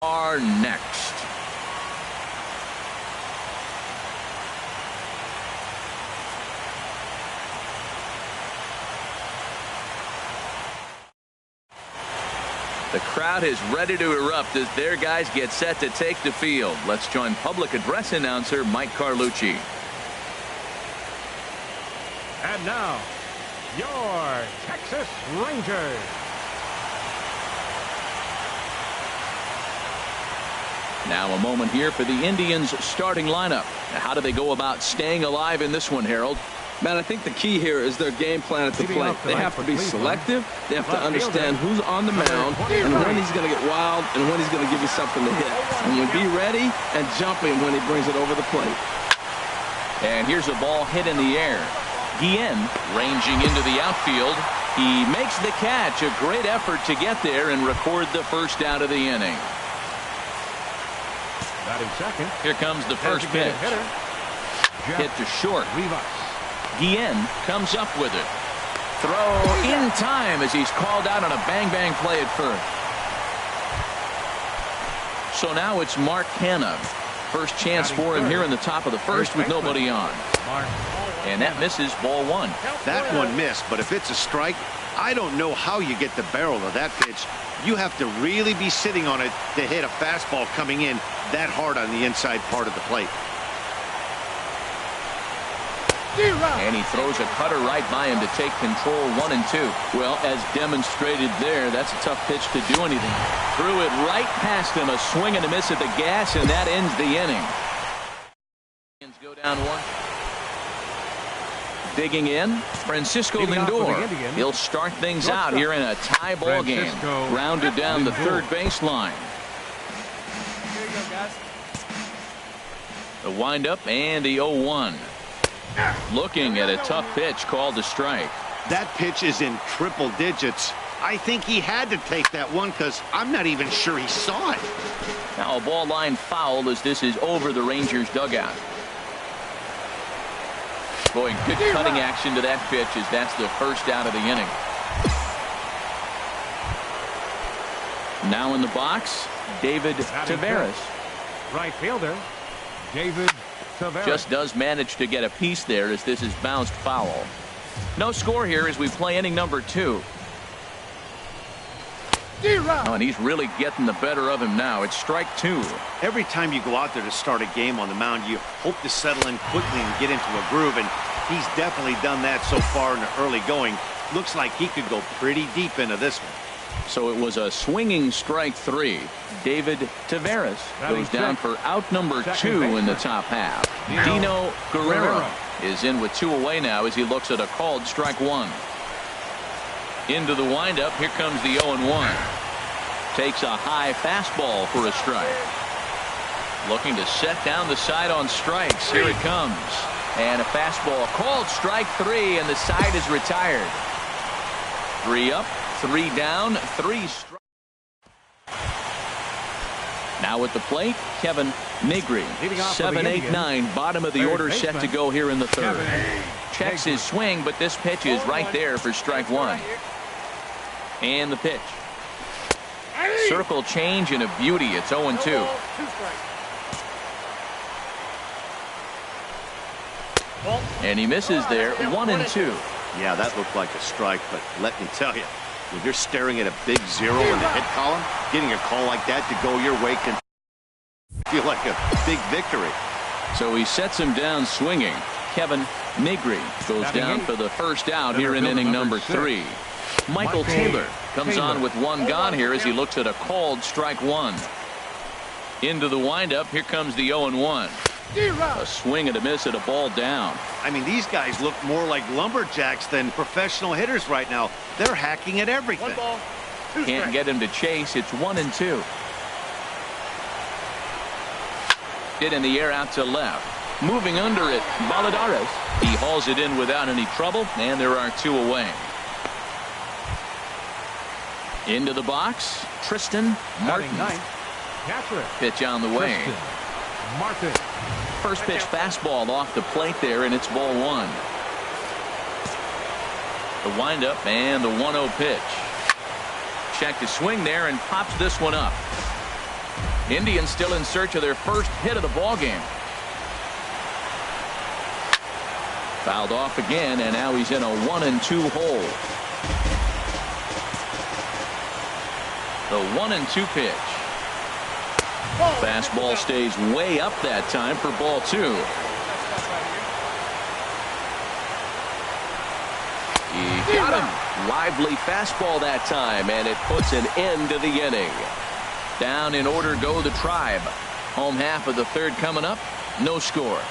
are next. The crowd is ready to erupt as their guys get set to take the field. Let's join public address announcer Mike Carlucci. And now, your Texas Rangers. Now a moment here for the Indians starting lineup. Now, how do they go about staying alive in this one, Harold? Man, I think the key here is their game plan at the plate. They have to be selective. They have to understand who's on the mound and when he's going to get wild and when he's going to give you something to hit. And you be ready and jumping when he brings it over the plate. And here's a ball hit in the air. Guillen ranging into the outfield. He makes the catch. A great effort to get there and record the first out of the inning. Batting second. Here comes the first pitch. Hit to short. Guillen comes up with it. Throw in time as he's called out on a bang-bang play at first. So now it's Mark Canha. First chance for him here in the top of the first with nobody on. And that misses, ball one. That one missed, but if it's a strike, I don't know how you get the barrel of that pitch. You have to really be sitting on it to hit a fastball coming in that hard on the inside part of the plate. And he throws a cutter right by him to take control 1-2. Well, as demonstrated there, that's a tough pitch to do anything. Threw it right past him, a swing and a miss at the gas, and that ends the inning. Go down one. Digging in, Francisco Lindor. He'll start things out here in a tie ball game. Rounded down the third baseline. Here you go, guys. The windup and the 0-1. Looking at a tough pitch called a strike. That pitch is in triple digits. I think he had to take that one because I'm not even sure he saw it. Now a ball line foul as this is over the Rangers dugout. Boy, good cutting action to that pitch as that's the first out of the inning. Now in the box, David Taveras. Right fielder, David Taveras. Just does manage to get a piece there as this is bounced foul. No score here as we play inning number 2. Oh, and he's really getting the better of him now. It's strike 2. Every time you go out there to start a game on the mound, you hope to settle in quickly and get into a groove, and he's definitely done that so far in the early going. Looks like he could go pretty deep into this one. So it was a swinging strike 3. David Taveras goes down for out number 2 in the top half. Dino Guerrero is in with 2 away now as he looks at a called strike 1. Into the windup. Here comes the 0-1. Takes a high fastball for a strike. Looking to set down the side on strikes. Here it comes. And a fastball called strike 3, and the side is retired. 3 up, 3 down, 3 strikes. Now at the plate, Kevin Negri. 7, 8, 9, bottom of the order set to go here in the third. Checks his swing, but this pitch is right there for strike 1. And the pitch. Circle change and a beauty. It's 0-2. And he misses there. 1-2. Yeah, that looked like a strike, but let me tell you, when you're staring at a big 0 in the hit column, getting a call like that to go your way can feel like a big victory. So he sets him down swinging. Kevin Negri goes down for the first out here in inning number 3. Michael Taylor comes on with 1 gone here as he looks at a called strike 1. Into the windup. Here comes the 0-1. A swing and a miss at a ball down. I mean, these guys look more like lumberjacks than professional hitters right now. They're hacking at everything. Can't get him to chase. It's 1-2. Hit in the air out to left. Moving under it, Valladares. He hauls it in without any trouble, and there are 2 away. Into the box, Tristan Martin. Pitch on the way. First pitch fastball off the plate there, and it's ball 1. The windup and the 1-0 pitch. Check the swing there and pops this one up. Indians still in search of their first hit of the ball game. Fouled off again, and now he's in a 1-2 hole. The 1-2 pitch. Fastball stays way up that time for ball 2. He got him. Lively fastball that time, and it puts an end to the inning. Down in order go the Tribe. Home half of the third coming up. No score.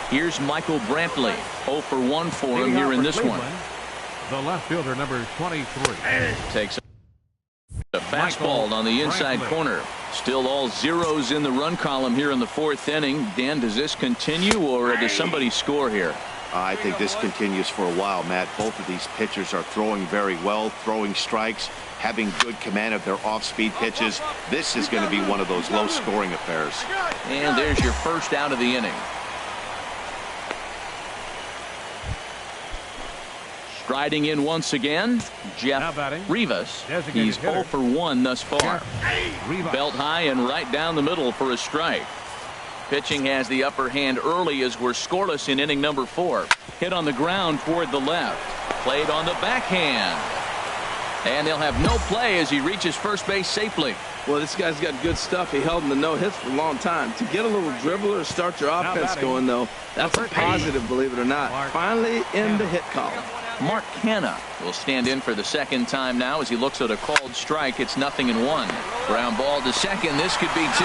Here's Michael Brantley. 0 for 1 for him here in this one. The left fielder, number 23. Takes a fastball on the inside corner. Still all zeros in the run column here in the fourth inning. Dan, does this continue, or does somebody score here? I think this continues for a while, Matt. Both of these pitchers are throwing very well, throwing strikes, having good command of their off-speed pitches. This is going to be one of those low-scoring affairs. And there's your first out of the inning. Striding in once again, Jeff Rivas. He's 0 for 1 thus far. Belt high and right down the middle for a strike. Pitching has the upper hand early as we're scoreless in inning number 4. Hit on the ground toward the left. Played on the backhand. And they'll have no play as he reaches first base safely. Well, this guy's got good stuff. He held in the no hits for a long time. To get a little dribbler to start your offense going, though, that's a positive, believe it or not. Finally in the hit column. Mark Canha will stand in for the second time now as he looks at a called strike. It's 0-1. Ground ball to second. This could be 2.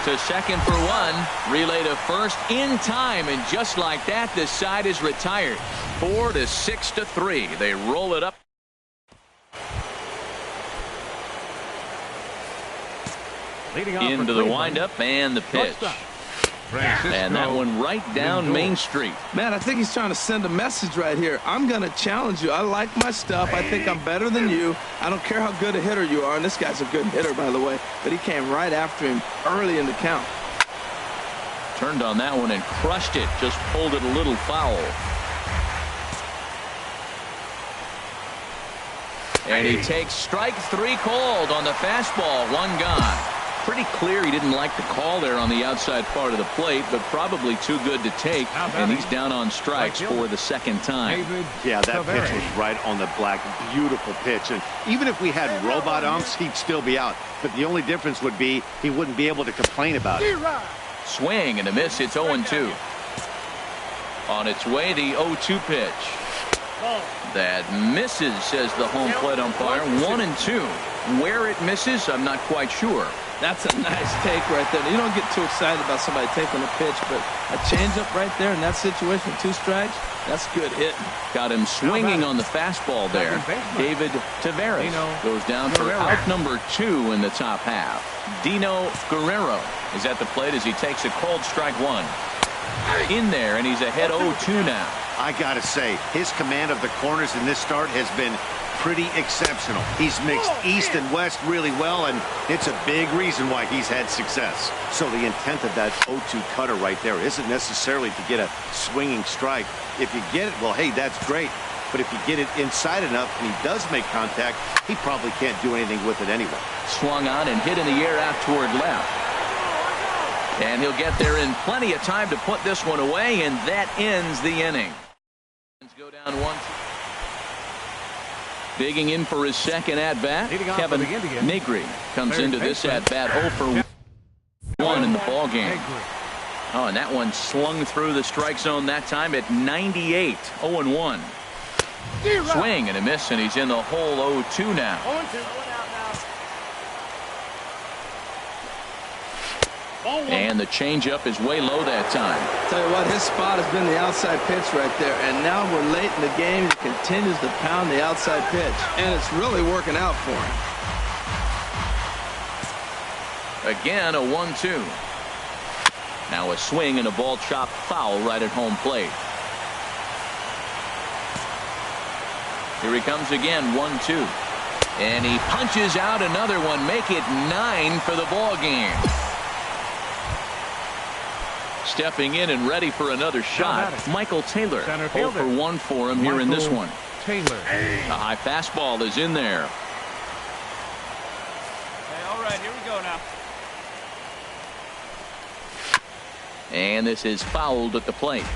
To second for 1. Relay to first in time, and just like that, the side is retired. 4 to 6 to 3. They roll it up. Into the windup and the pitch. And that one right down Main Street. Man, I think he's trying to send a message right here. I'm going to challenge you. I like my stuff. I think I'm better than you. I don't care how good a hitter you are. And this guy's a good hitter, by the way. But he came right after him early in the count. Turned on that one and crushed it. Just pulled it a little foul. And he takes strike 3 called on the fastball. 1 gone. Pretty clear he didn't like the call there on the outside part of the plate, but probably too good to take, and he's down on strikes for the second time. Yeah, that pitch was right on the black. Beautiful pitch. And even if we had robot umps, he'd still be out. But the only difference would be he wouldn't be able to complain about it. Swing and a miss. It's 0-2. On its way, the 0-2 pitch. That misses, says the home plate umpire. 1-2. Where it misses, I'm not quite sure. That's a nice take right there. You don't get too excited about somebody taking a pitch, but a changeup right there in that situation, 2 strikes, that's good hitting. Got him swinging on the fastball there. David Taveras goes down for out number 2 in the top half. Dino Guerrero is at the plate as he takes a cold strike 1. In there, and he's ahead 0-2 now. I got to say, his command of the corners in this start has been pretty exceptional. He's mixed east and west really well, and it's a big reason why he's had success. So the intent of that 0-2 cutter right there isn't necessarily to get a swinging strike. If you get it, well, hey, that's great. But if you get it inside enough and he does make contact, he probably can't do anything with it anyway. Swung on and hit in the air out toward left. And he'll get there in plenty of time to put this one away, and that ends the inning. Go down 1. Digging in for his second at-bat, Kevin Negri comes into this at-bat 0 for 1 in the ball game. Oh, and that one slung through the strike zone that time at 98. 0-1. Swing and a miss, and he's in the hole 0-2 now. And the changeup is way low that time. Tell you what, his spot has been the outside pitch right there. And now we're late in the game. He continues to pound the outside pitch. And it's really working out for him. Again, a 1-2. Now a swing and a ball chopped foul right at home plate. Here he comes again, 1-2. And he punches out another one. Make it 9 for the ball game. Stepping in and ready for another shot, Michael Taylor. 0 for 1 for him here in this one. Taylor. A high fastball is in there. right, here we go now. And this is fouled at the plate.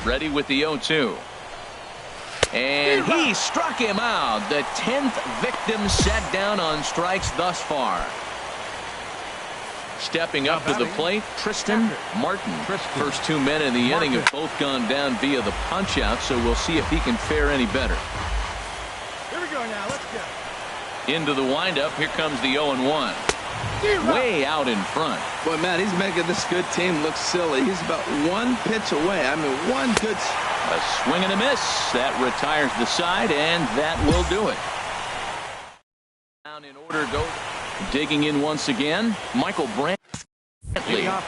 Ready with the 0-2. And he struck him out. The 10th victim set down on strikes thus far. Stepping up to the plate, Tristan Martin. First 2 men in the inning have both gone down via the punch out, so we'll see if he can fare any better. Here we go now, let's go. Into the windup, here comes the 0-1. Way out in front. Boy, man, he's making this good team look silly. He's about one pitch away. I mean, one good. A swing and a miss. That retires the side, and that will do it. Down in order, go. Digging in once again, Michael Brantley.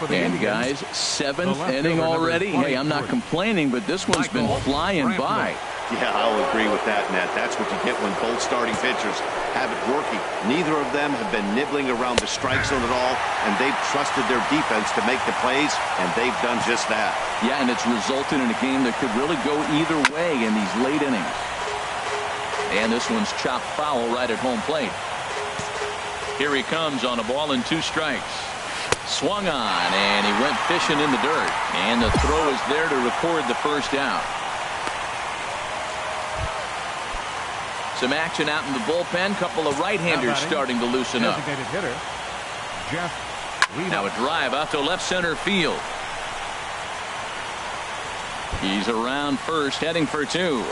And guys, 7th inning already. Hey, I'm not complaining, but this one's been flying by. Yeah, I'll agree with that, Matt. That's what you get when both starting pitchers have it working. Neither of them have been nibbling around the strike zone at all, and they've trusted their defense to make the plays, and they've done just that. Yeah, and it's resulted in a game that could really go either way in these late innings. And this one's chopped foul right at home plate. Here he comes on a ball and 2 strikes. Swung on, and he went fishing in the dirt. And the throw is there to record the first out. Some action out in the bullpen. Couple of right-handers starting to loosen up. Hitter, Jeff now a drive out to left center field. He's around first, heading for 2.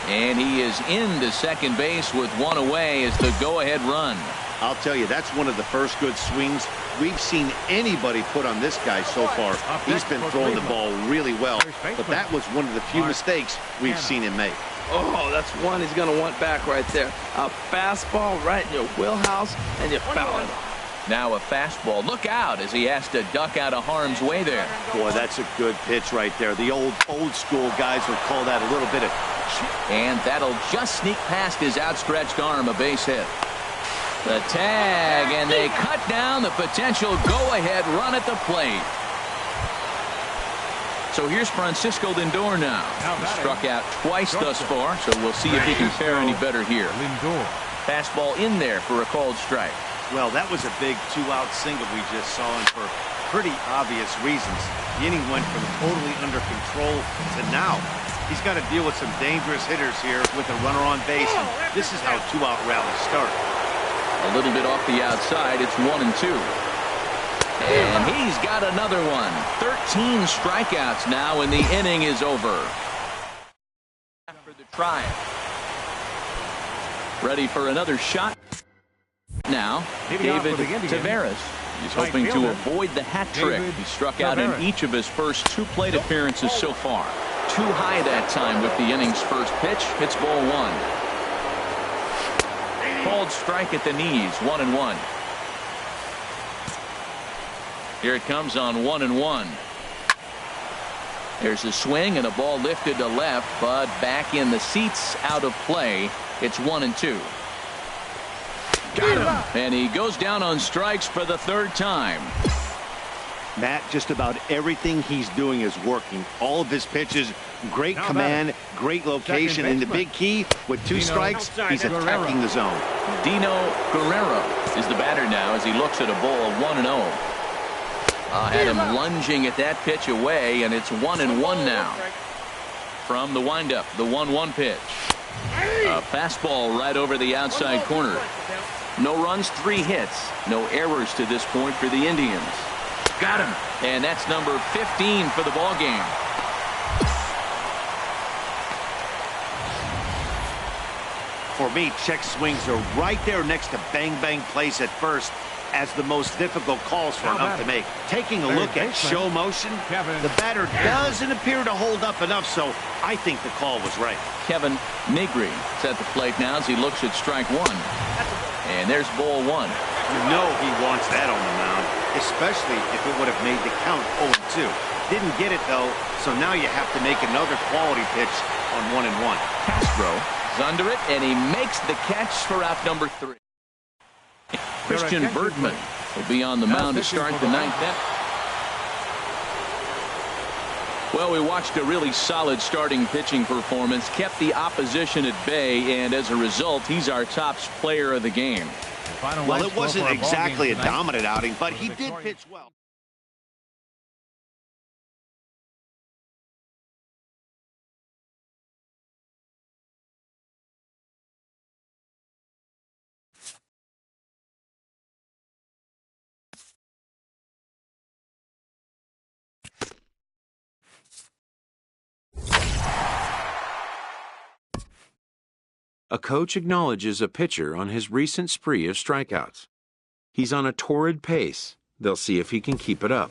And he is into second base with 1 away as the go-ahead run. I'll tell you, that's one of the first good swings we've seen anybody put on this guy so far. He's been throwing the ball really well, but that was one of the few mistakes we've seen him make. Oh, that's one he's going to want back right there. A fastball right in your wheelhouse, and you foul it. Now a fastball. Look out as he has to duck out of harm's way there. Boy, that's a good pitch right there. The old school guys would call that a little bit of... And that'll just sneak past his outstretched arm, a base hit. The tag, and they cut down the potential go-ahead run at the plate. So here's Francisco Lindor now. He struck out twice thus far, so we'll see if he can fare any better here. Fastball in there for a called strike. Well, that was a big 2-out single we just saw, and for pretty obvious reasons. The inning went from totally under control to now. He's got to deal with some dangerous hitters here with a runner on base, and this is how 2-out rallies start. A little bit off the outside. It's 1-2. And he's got another one. 13 strikeouts now, and the inning is over. After the try. Ready for another shot. Now, David Taveras. He's hoping to avoid the hat trick. He struck out in each of his first 2 plate appearances so far. Too high that time with the inning's first pitch. It's ball 1. Called strike at the knees. 1-1. Here it comes on 1-1. There's a swing and a ball lifted to left, but back in the seats, out of play. It's 1-2. Got him. And he goes down on strikes for the 3rd time. Matt, just about everything he's doing is working. All of his pitches, great command, great location, and the big key, with 2 strikes, he's attacking the zone. Dino Guerrero is the batter now as he looks at a ball 1-0. Had him lunging at that pitch away, and it's 1-1 now. From the windup, the 1-1 pitch. A fastball right over the outside corner. No runs, 3 hits. No errors to this point for the Indians. Got him. And that's number 15 for the ball game. For me, check swings are right there next to bang-bang plays at first as the most difficult calls for an ump to make. Taking a look at show motion, the batter doesn't appear to hold up enough, so I think the call was right. Kevin Negri is at the plate now as he looks at strike 1. And there's ball 1. You know he wants that on the mound, especially if it would have made the count 0-2. Didn't get it, though, so now you have to make another quality pitch on 1-1. Castro is under it, and he makes the catch for out number 3. Christian Bergman will be on the mound to start the 9th inning. Well, we watched a really solid starting pitching performance, kept the opposition at bay, and as a result, he's our top player of the game. Well, it wasn't exactly a dominant outing, but he did pitch well. A coach acknowledges a pitcher on his recent spree of strikeouts. He's on a torrid pace. They'll see if he can keep it up.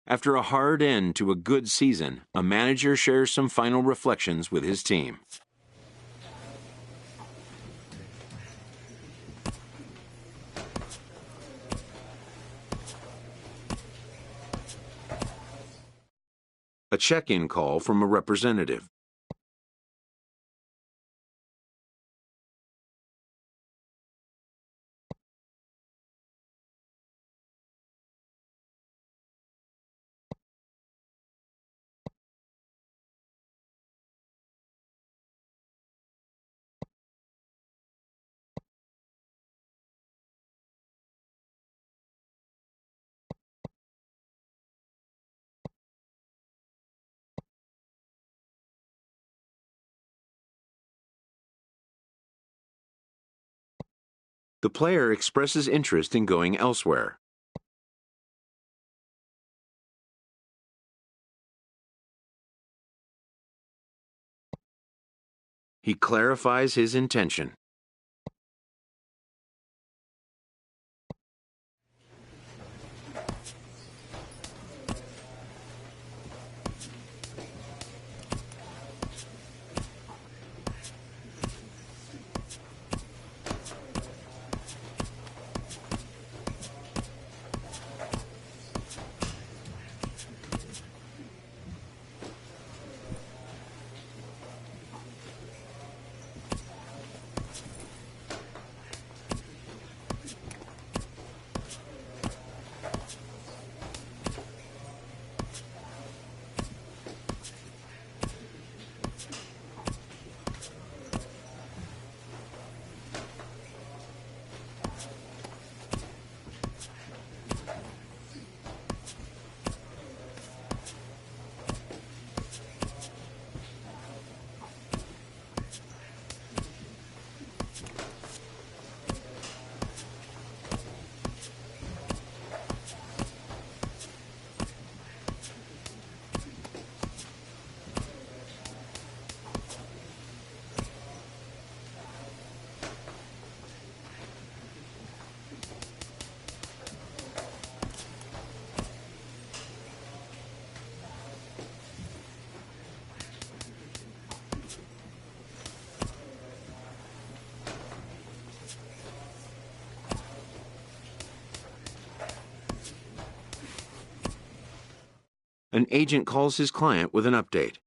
After a hard end to a good season, a manager shares some final reflections with his team. A check-in call from a representative. The player expresses interest in going elsewhere. He clarifies his intention. An agent calls his client with an update.